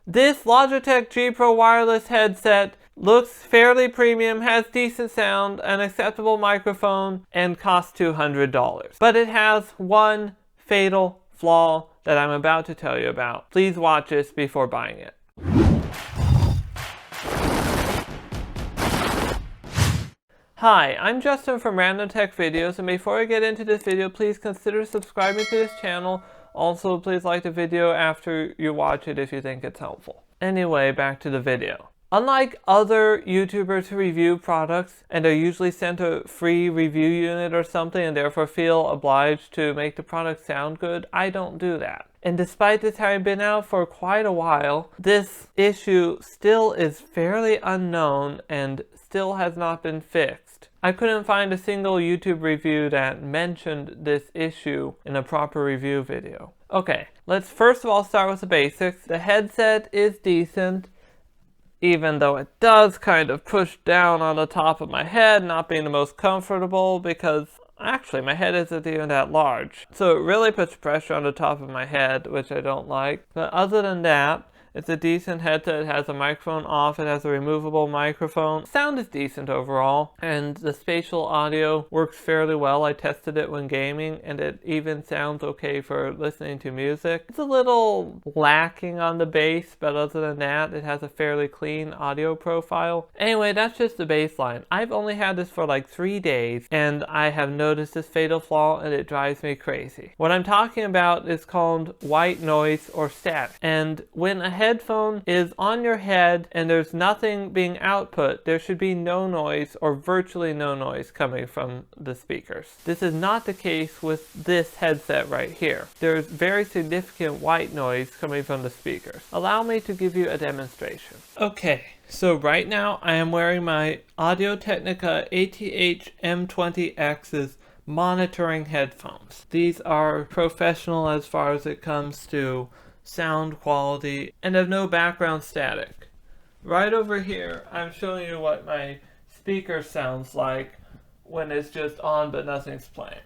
This Logitech G Pro wireless headset looks fairly premium, has decent sound, an acceptable microphone, and costs $200. But it has one fatal flaw that I'm about to tell you about. Please watch this before buying it. Hi, I'm Justin from Random Tech Videos, and before I get into this video, please consider subscribing to this channel. Also, please like the video after you watch it if you think it's helpful. Anyway, back to the video. Unlike other YouTubers who review products and are usually sent a free review unit or something and therefore feel obliged to make the product sound good, I don't do that. And despite this having been out for quite a while, this issue still is fairly unknown and still has not been fixed. I couldn't find a single YouTube review that mentioned this issue in a proper review video. Okay, let's first of all start with the basics. The headset is decent, even though it does kind of push down on the top of my head, not being the most comfortable because actually my head isn't even that large. So it really puts pressure on the top of my head, which I don't like. But other than that, it's a decent headset. It has a microphone off, it has a removable microphone. Sound is decent overall, and the spatial audio works fairly well. I tested it when gaming, and it even sounds okay for listening to music. It's a little lacking on the bass, but other than that, it has a fairly clean audio profile. Anyway, that's just the baseline. I've only had this for like 3 days, and I have noticed this fatal flaw, and it drives me crazy. What I'm talking about is called white noise or static, and when a headphone is on your head and there's nothing being output, there should be no noise or virtually no noise coming from the speakers. This is not the case with this headset right here. There's very significant white noise coming from the speakers. Allow me to give you a demonstration. Okay, so right now I am wearing my Audio-Technica ATH M20X's monitoring headphones. These are professional as far as it comes to sound quality and have no background static. Right over here, I'm showing you what my speaker sounds like when it's just on but nothing's playing.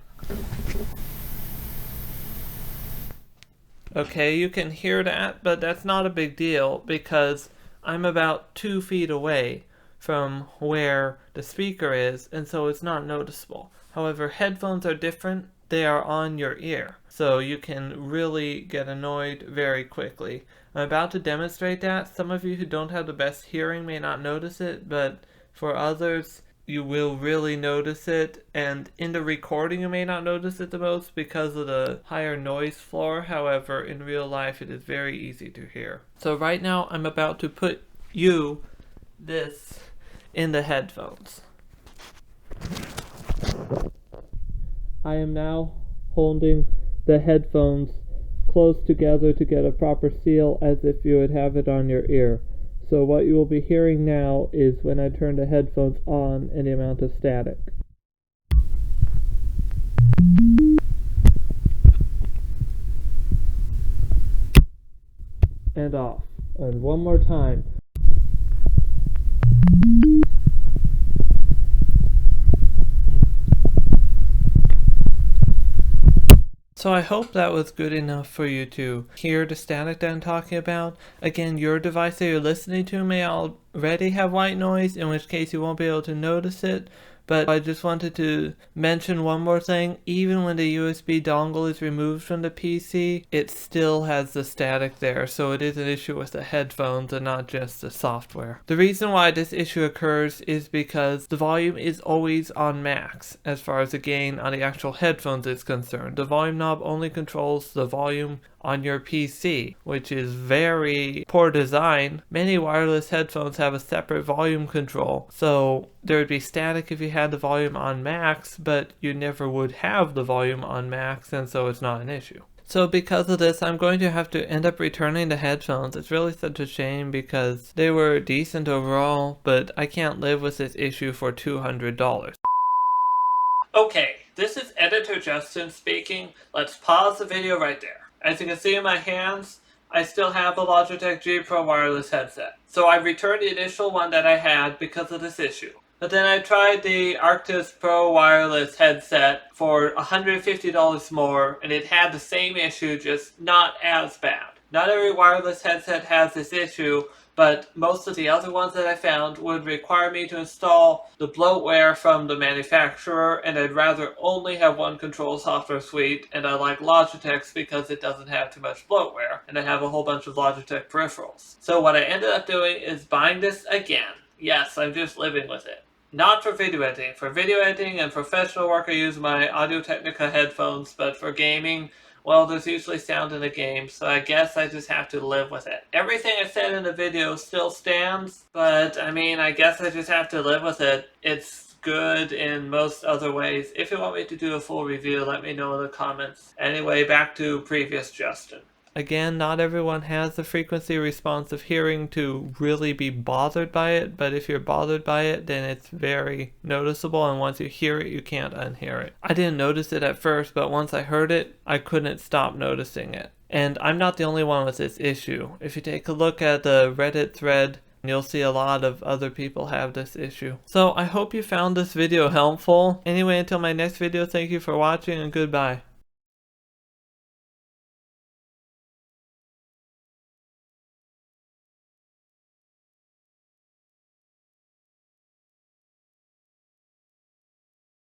Okay, you can hear that, but that's not a big deal because I'm about 2 feet away from where the speaker is, and so it's not noticeable. However, headphones are different. They are on your ear, so you can really get annoyed very quickly. I'm about to demonstrate that. Some of you who don't have the best hearing may not notice it, but for others, you will really notice it, and in the recording you may not notice it the most because of the higher noise floor. However, in real life it is very easy to hear. So right now I'm about to put this in the headphones. I am now holding the headphones close together to get a proper seal as if you would have it on your ear. So what you will be hearing now is when I turn the headphones on and the amount of static. And off. And one more time. So I hope that was good enough for you to hear the static that I'm talking about. Again, your device that you're listening to may already have white noise, in which case you won't be able to notice it. But I just wanted to mention one more thing. Even when the USB dongle is removed from the PC, it still has the static there. So it is an issue with the headphones and not just the software. The reason why this issue occurs is because the volume is always on max as far as the gain on the actual headphones is concerned. The volume knob only controls the volume on your PC, which is very poor design. Many wireless headphones have a separate volume control, so there would be static if you had the volume on max, but you never would have the volume on max, and so it's not an issue. So because of this, I'm going to have to end up returning the headphones. It's really such a shame because they were decent overall, but I can't live with this issue for $200. Okay, this is Editor Justin speaking. Let's pause the video right there. As you can see in my hands, I still have the Logitech G Pro wireless headset. So I returned the initial one that I had because of this issue. But then I tried the Arctis Pro wireless headset for $150 more, and it had the same issue, just not as bad. Not every wireless headset has this issue, but most of the other ones that I found would require me to install the bloatware from the manufacturer, and I'd rather only have one control software suite, and I like Logitech's because it doesn't have too much bloatware, and I have a whole bunch of Logitech peripherals. So what I ended up doing is buying this again. Yes, I'm just living with it. Not for video editing. For video editing and professional work I use my Audio-Technica headphones, but for gaming, well, there's usually sound in the game, so I guess I just have to live with it. Everything I said in the video still stands, but I mean, I guess I just have to live with it. It's good in most other ways. If you want me to do a full review, let me know in the comments. Anyway, back to previous Justin. Again, not everyone has the frequency responsive hearing to really be bothered by it, but if you're bothered by it, then it's very noticeable, and once you hear it, you can't unhear it. I didn't notice it at first, but once I heard it, I couldn't stop noticing it. And I'm not the only one with this issue. If you take a look at the Reddit thread, you'll see a lot of other people have this issue. So I hope you found this video helpful. Anyway, until my next video, thank you for watching and goodbye.